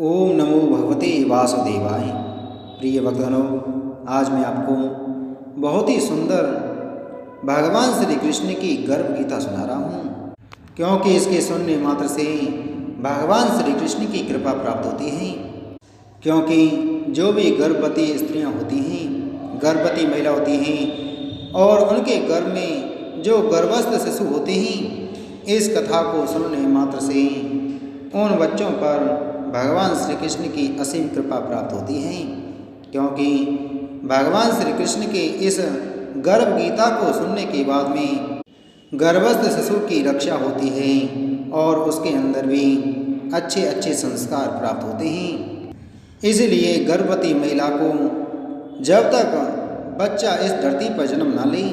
ओम नमो भगवते वासुदेवाय। प्रिय भक्तजनों, आज मैं आपको बहुत ही सुंदर भगवान श्री कृष्ण की गर्भ गीता सुना रहा हूँ, क्योंकि इसके सुनने मात्र से भगवान श्री कृष्ण की कृपा प्राप्त होती है। क्योंकि जो भी गर्भवती स्त्रियाँ होती हैं, गर्भवती महिला होती हैं और उनके गर्भ में जो गर्भस्थ शिशु होते हैं, इस कथा को सुनने मात्र से उन बच्चों पर भगवान श्री कृष्ण की असीम कृपा प्राप्त होती है। क्योंकि भगवान श्री कृष्ण के इस गर्भ गीता को सुनने के बाद में गर्भस्थ शिशु की रक्षा होती है और उसके अंदर भी अच्छे अच्छे संस्कार प्राप्त होते हैं। इसलिए गर्भवती महिला को जब तक बच्चा इस धरती पर जन्म न ले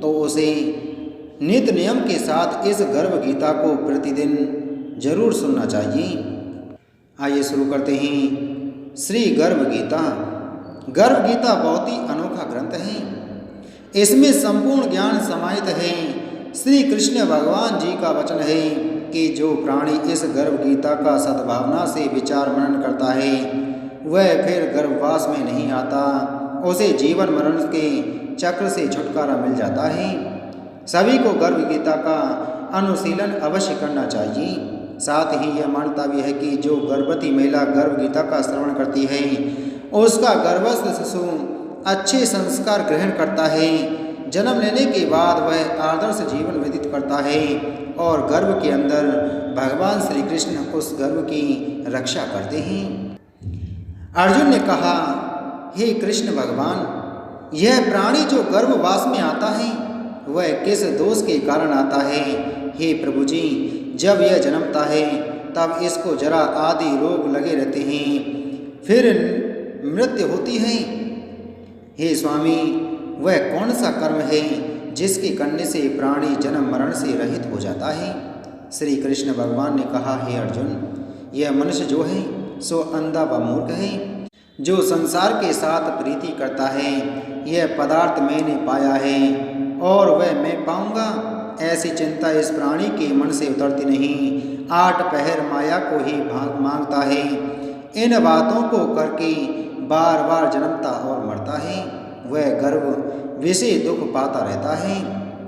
तो उसे नित्य नियम के साथ इस गर्भ गीता को प्रतिदिन जरूर सुनना चाहिए। आइए शुरू करते हैं श्री गर्भ गीता। गर्भ गीता बहुत ही अनोखा ग्रंथ है। इसमें संपूर्ण ज्ञान समाहित है। श्री कृष्ण भगवान जी का वचन है कि जो प्राणी इस गर्भ गीता का सद्भावना से विचार मनन करता है वह फिर गर्भवास में नहीं आता, उसे जीवन मरण के चक्र से छुटकारा मिल जाता है। सभी को गर्भ गीता का अनुशीलन अवश्य करना चाहिए। साथ ही यह मान्यता भी है कि जो गर्भवती महिला गर्भ गीता का श्रवण करती है उसका गर्भस्थ शिशु अच्छे संस्कार ग्रहण करता है। जन्म लेने के बाद वह आदर्श जीवन व्यतीत करता है और गर्भ के अंदर भगवान श्री कृष्ण उस गर्भ की रक्षा करते हैं। अर्जुन ने कहा, हे कृष्ण भगवान, यह प्राणी जो गर्भवास में आता है वह किस दोष के कारण आता है? हे प्रभु जी, जब यह जन्मता है तब इसको जरा आदि रोग लगे रहते हैं, फिर मृत्यु होती है। हे स्वामी, वह कौन सा कर्म है जिसके करने से प्राणी जन्म मरण से रहित हो जाता है? श्री कृष्ण भगवान ने कहा, हे अर्जुन, यह मनुष्य जो है सो अंधा व मूर्ख है, जो संसार के साथ प्रीति करता है। यह पदार्थ मैंने पाया है और वह मैं पाऊंगा, ऐसी चिंता इस प्राणी के मन से उतरती नहीं। 8 पहर माया को ही मांगता है। इन बातों को करके बार बार जन्मता और मरता है। वह गर्भ विषय दुख पाता रहता है।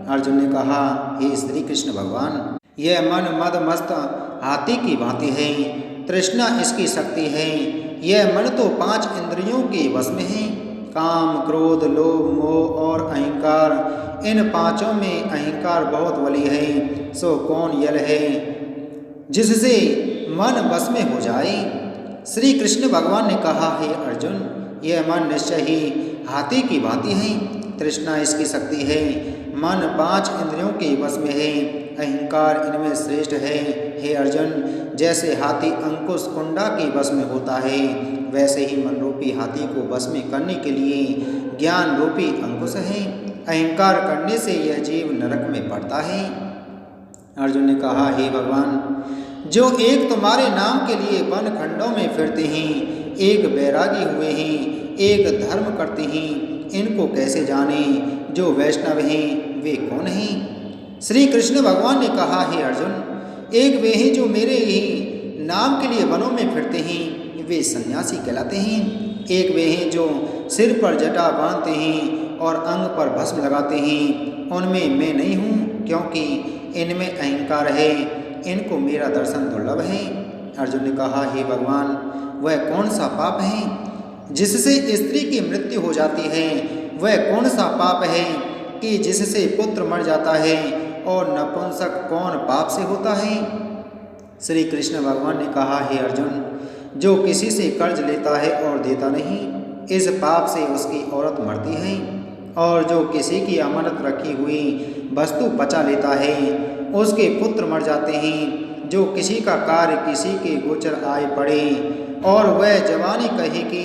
अर्जुन ने कहा, हे श्री कृष्ण भगवान, यह मन मद मस्त हाथी की भांति है, तृष्णा इसकी शक्ति है। यह मन तो 5 इंद्रियों के वश में है, काम, क्रोध, लोभ, मोह और अहंकार। इन 5 में अहंकार बहुत बली है, सो कौन यल है जिससे मन बस में हो जाए? श्री कृष्ण भगवान ने कहा, हे अर्जुन, यह मन निश्चय ही हाथी की भांति है, तृष्णा इसकी शक्ति है। मन 5 इंद्रियों के वश में है, अहंकार इनमें श्रेष्ठ है। हे अर्जुन, जैसे हाथी अंकुश कुंडा के वश में होता है, वैसे ही मन रूपी हाथी को वश में करने के लिए ज्ञान रूपी अंकुश है। अहंकार करने से यह जीव नरक में पड़ता है। अर्जुन ने कहा, हे भगवान, जो एक तुम्हारे नाम के लिए वन खंडों में फिरते हैं, एक बैरागी हुए हैं, एक धर्म करते हैं, इनको कैसे जाने? जो वैष्णव हैं वे कौन हैं? श्री कृष्ण भगवान ने कहा, हे अर्जुन, एक वे हैं जो मेरे ही नाम के लिए वनों में फिरते हैं, वे सन्यासी कहलाते हैं। एक वे हैं जो सिर पर जटा बांधते हैं और अंग पर भस्म लगाते हैं, उनमें मैं नहीं हूँ, क्योंकि इनमें अहंकार है, इनको मेरा दर्शन दुर्लभ है। अर्जुन ने कहा, हे भगवान, वह कौन सा पाप है जिससे स्त्री की मृत्यु हो जाती है? वह कौन सा पाप है कि जिससे पुत्र मर जाता है? और नपुंसक कौन पाप से होता है? श्री कृष्ण भगवान ने कहा, हे अर्जुन, जो किसी से कर्ज लेता है और देता नहीं, इस पाप से उसकी औरत मरती है। और जो किसी की अमानत रखी हुई वस्तु पचा लेता है, उसके पुत्र मर जाते हैं। जो किसी का कार्य किसी के गोचर आए पड़े और वह जवानी कहे कि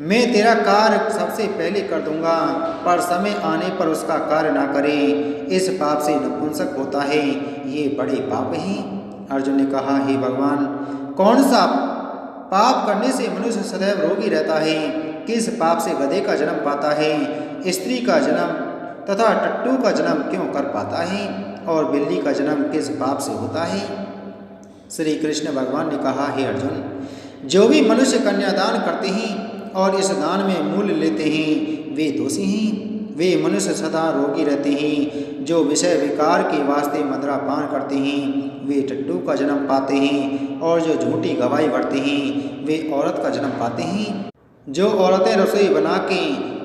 मैं तेरा कार्य सबसे पहले कर दूंगा, पर समय आने पर उसका कार्य ना करे, इस पाप से नपुंसक होता है। ये बड़े पाप हैं। अर्जुन ने कहा, हे भगवान, कौन सा पाप करने से मनुष्य सदैव रोगी रहता है? किस पाप से गधे का जन्म पाता है, स्त्री का जन्म तथा टट्टू का जन्म क्यों कर पाता है, और बिल्ली का जन्म किस पाप से होता है? श्री कृष्ण भगवान ने कहा, हे अर्जुन, जो भी मनुष्य कन्यादान करते हैं और इस दान में मूल्य लेते हैं वे दोषी हैं। वे मनुष्य सदा रोगी रहते हैं। जो विषय विकार के वास्ते मदिरा पान करते हैं वे टट्टू का जन्म पाते हैं, और जो झूठी गवाही भरते हैं वे औरत का जन्म पाते हैं। जो औरतें रसोई बना के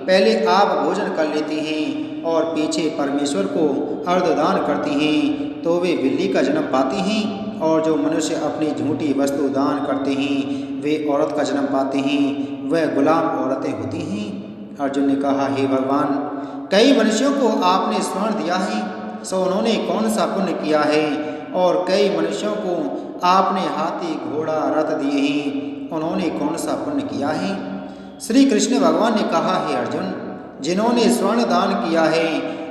पहले आप भोजन कर लेती हैं और पीछे परमेश्वर को अर्धदान करती हैं तो वे बिल्ली का जन्म पाती हैं। और जो मनुष्य अपनी झूठी वस्तु दान करते हैं वे औरत का जन्म पाते हैं, वह गुलाम औरतें होती हैं। अर्जुन ने कहा, हे भगवान, कई मनुष्यों को आपने स्वर्ण दिया है, सो उन्होंने कौन सा पुण्य किया है? और कई मनुष्यों को आपने हाथी घोड़ा रथ दिए हैं, उन्होंने कौन सा पुण्य किया है? श्री कृष्ण भगवान ने कहा, हे अर्जुन, जिन्होंने स्वर्ण दान किया है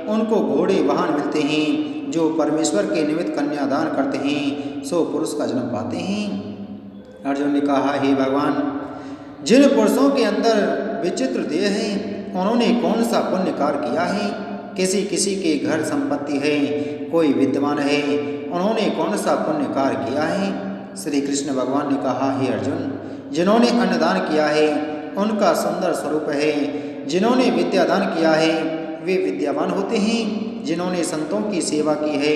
उनको घोड़े वाहन मिलते हैं। जो परमेश्वर के निमित्त कन्यादान करते हैं सो पुरुष का जन्म पाते हैं। अर्जुन ने कहा, हे भगवान, जिन पुरुषों के अंदर विचित्र देह है उन्होंने कौन सा पुण्य कार्य किया है? किसी किसी के घर संपत्ति है, कोई विद्वान है, उन्होंने कौन सा पुण्य कार्य किया है? श्री कृष्ण भगवान ने कहा, हे अर्जुन, जिन्होंने अन्नदान किया है उनका सुंदर स्वरूप है। जिन्होंने विद्यादान किया है वे विद्यावान होते हैं। जिन्होंने संतों की सेवा की है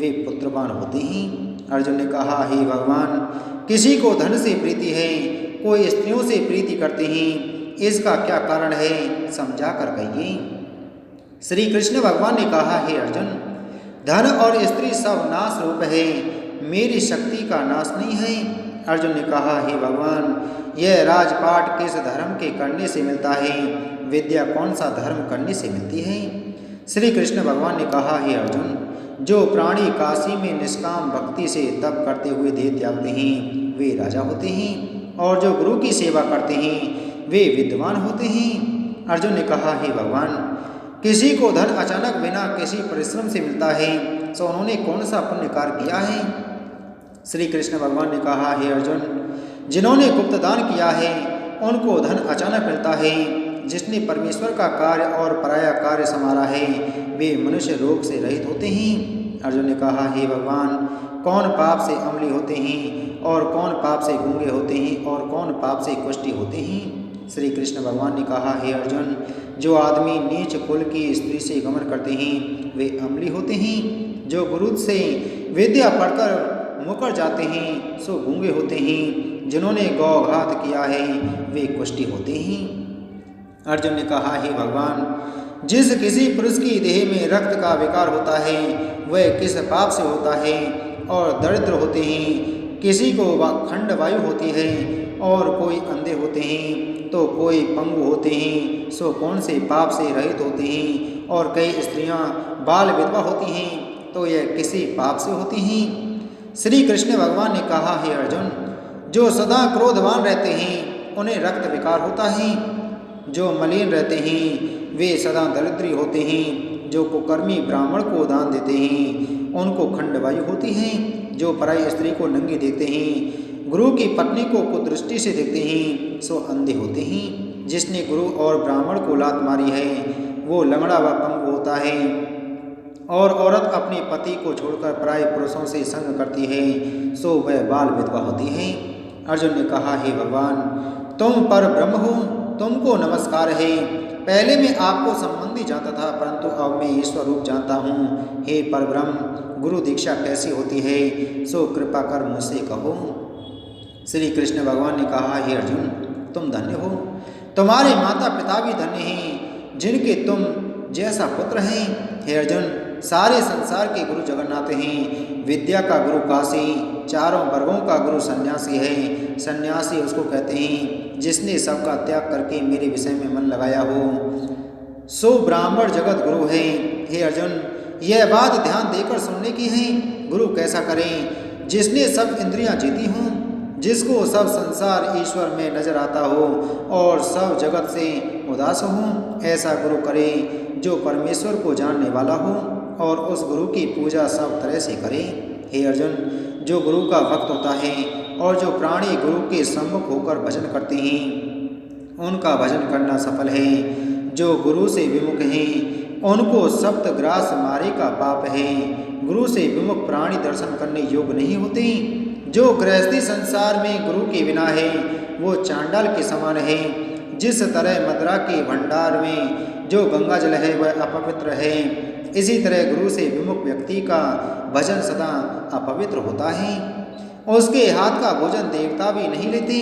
वे पुत्रवान होते हैं। अर्जुन ने कहा, हे भगवान, किसी को धन से प्रीति है, कोई स्त्रियों से प्रीति करते हैं, इसका क्या कारण है? समझा कर कहिए। श्री कृष्ण भगवान ने कहा, हे अर्जुन, धन और स्त्री सब नाश रूप है, मेरी शक्ति का नाश नहीं है। अर्जुन ने कहा, हे भगवान, यह राजपाट किस धर्म के करने से मिलता है? विद्या कौन सा धर्म करने से मिलती है? श्री कृष्ण भगवान ने कहा, हे अर्जुन, जो प्राणी काशी में निष्काम भक्ति से तप करते हुए देह त्यागते हैं वे राजा होते हैं, और जो गुरु की सेवा करते हैं वे विद्वान होते हैं। अर्जुन ने कहा, हे भगवान, किसी को धन अचानक बिना किसी परिश्रम से मिलता है, सो उन्होंने कौन सा पुण्य कार्य किया है? श्री कृष्ण भगवान ने कहा, हे अर्जुन, जिन्होंने गुप्त दान किया है उनको धन अचानक मिलता है। जिसने परमेश्वर का कार्य और पराया कार्य संभाला है वे मनुष्य रोग से रहित होते हैं। अर्जुन ने कहा, हे भगवान, कौन पाप से अम्ली होते हैं और कौन पाप से गूंगे होते हैं और कौन पाप से कुष्ठी होते हैं? श्री कृष्ण भगवान ने कहा, हे अर्जुन, जो आदमी नीच कुल की स्त्री से गमन करते हैं वे अम्ली होते हैं। जो गुरु से विद्या पढ़कर मुकर जाते हैं सो गूंगे होते हैं। जिन्होंने गौघात किया है वे कुष्ठी होते हैं। अर्जुन ने कहा, हे भगवान, जिस किसी पुरुष की देह में रक्त का विकार होता है वह किस पाप से होता है? और दरिद्र होते हैं, किसी को खंड वायु होती है, और कोई अंधे होते हैं तो कोई पंगु होते हैं, सो कौन से पाप से रहित होते हैं? और कई स्त्रियां बाल विधवा होती हैं तो यह किसी पाप से होती हैं? श्री कृष्ण भगवान ने कहा, हे अर्जुन, जो सदा क्रोधवान रहते हैं उन्हें रक्त विकार होता है। जो मलिन रहते हैं वे सदा दरिद्री होते हैं। जो कुकर्मी ब्राह्मण को दान देते हैं उनको खंडवायु होती है। जो पराई स्त्री को नंगी देखते हैं, गुरु की पत्नी को कुदृष्टि से देखते हैं सो अंधे होते हैं। जिसने गुरु और ब्राह्मण को लात मारी है वो लंगड़ा व पंगु होता है। और औरत अपने पति को छोड़कर पराये पुरुषों से संग करती है सो वह बाल विधवा होती है। अर्जुन ने कहा, हे भगवान, तुम पर ब्रह्म हो, तुमको नमस्कार है। पहले मैं आपको संबंधी जानता था परंतु अब मैं ईश्वर रूप जानता हूँ। हे परब्रह्म, गुरु दीक्षा कैसी होती है सो कृपा कर मुझसे कहो। श्री कृष्ण भगवान ने कहा, हे अर्जुन, तुम धन्य हो, तुम्हारे माता पिता भी धन्य हैं जिनके तुम जैसा पुत्र हैं। हे अर्जुन, सारे संसार के गुरु जगन्नाथ हैं। विद्या का गुरु काशी, चारों वर्गों का गुरु सन्यासी है। सन्यासी उसको कहते हैं जिसने सबका त्याग करके मेरे विषय में मन लगाया हो, सो ब्राह्मण जगत गुरु है। हे अर्जुन, यह बात ध्यान देकर सुनने की है। गुरु कैसा करें? जिसने सब इंद्रियां जीती हों, जिसको सब संसार ईश्वर में नजर आता हो और सब जगत से उदास हो। ऐसा गुरु करे जो परमेश्वर को जानने वाला हो और उस गुरु की पूजा सब तरह से करे। हे अर्जुन, जो गुरु का भक्त होता है और जो प्राणी गुरु के सम्मुख होकर भजन करते हैं उनका भजन करना सफल है। जो गुरु से विमुख हैं उनको सप्तग्रास मारे का पाप है। गुरु से विमुख प्राणी दर्शन करने योग्य नहीं होते। जो गृहस्थी संसार में गुरु के बिना है वो चांडाल के समान है। जिस तरह मदिरा के भंडार में जो गंगा जल है वह अपवित्र है, इसी तरह गुरु से विमुख व्यक्ति का भजन सदा अपवित्र होता है। उसके हाथ का भोजन देवता भी नहीं लेते,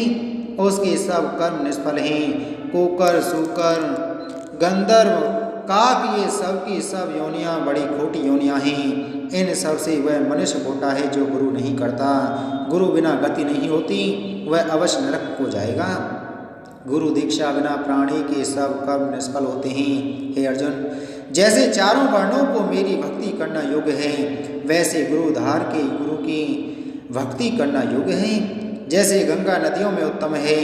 उसके सब कर्म निष्फल हैं। कुकर, सूकर, गंधर्व, काक ये सब की सब योनियाँ बड़ी खोटी योनियाँ हैं। इन सब से वह मनुष्य होता है जो गुरु नहीं करता। गुरु बिना गति नहीं होती, वह अवश्य नरक को जाएगा। गुरु दीक्षा बिना प्राणी के सब कर्म निष्फल होते हैं। हे अर्जुन, जैसे चारों वर्णों को मेरी भक्ति करना योग्य है, वैसे गुरुधार के गुरु की भक्ति करना योग्य है। जैसे गंगा नदियों में उत्तम है,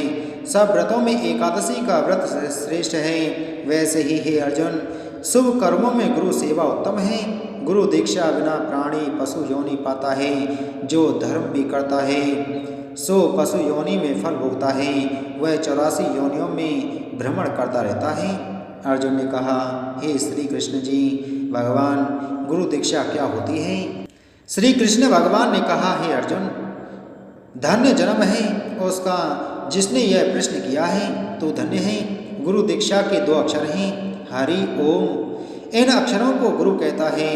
सब व्रतों में एकादशी का व्रत श्रेष्ठ है, वैसे ही हे अर्जुन शुभ कर्मों में गुरु सेवा उत्तम है। गुरु दीक्षा बिना प्राणी पशु योनि पाता है। जो धर्म भी करता है सो पशु योनि में फल भोगता है, वह 84 योनियों में भ्रमण करता रहता है। अर्जुन ने कहा, हे श्री कृष्ण जी, भगवान गुरु दीक्षा क्या होती है? श्री कृष्ण भगवान ने कहा, हे अर्जुन, धन्य जन्म है उसका जिसने यह प्रश्न किया है, तो धन्य है। गुरु दीक्षा के 2 अक्षर हैं, हरि ओम। इन अक्षरों को गुरु कहता है।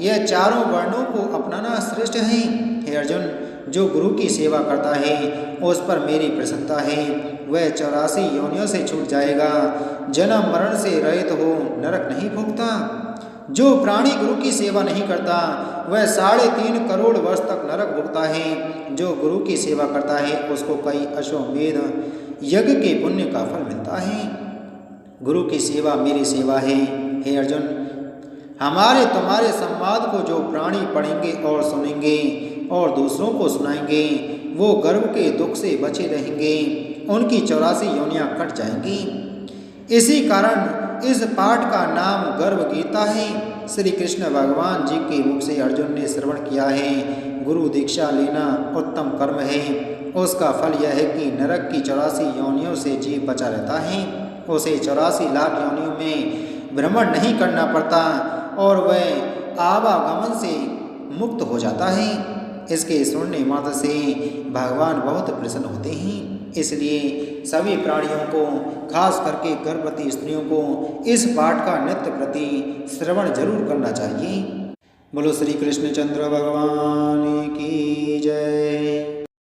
यह चारों वर्णों को अपनाना श्रेष्ठ है। हे अर्जुन, जो गुरु की सेवा करता है उस पर मेरी प्रसन्नता है। वह 84 योनियों से छूट जाएगा, जन्म मरण से रहित हो नरक नहीं भोगता। जो प्राणी गुरु की सेवा नहीं करता वह 3.5 करोड़ वर्ष तक नरक भोगता है। जो गुरु की सेवा करता है उसको कई अश्वमेध यज्ञ के पुण्य का फल मिलता है। गुरु की सेवा मेरी सेवा है। हे अर्जुन, हमारे तुम्हारे संवाद को जो प्राणी पढ़ेंगे और सुनेंगे और दूसरों को सुनाएंगे, वो गर्भ के दुख से बचे रहेंगे, उनकी 84 योनियां कट जाएंगी। इसी कारण इस पाठ का नाम गर्भ गीता है। श्री कृष्ण भगवान जी के मुख से अर्जुन ने श्रवण किया है। गुरु दीक्षा लेना उत्तम कर्म है। उसका फल यह है कि नरक की 84 योनियों से जीव बचा रहता है। उसे 84 लाख योनियों में भ्रमण नहीं करना पड़ता और वह आवागमन से मुक्त हो जाता है। इसके सुनने मात्र से भगवान बहुत प्रसन्न होते हैं। इसलिए सभी प्राणियों को, खास करके गर्भवती स्त्रियों को इस पाठ का नित्य प्रति श्रवण जरूर करना चाहिए। बोलो श्री कृष्णचंद्र भगवान की जय।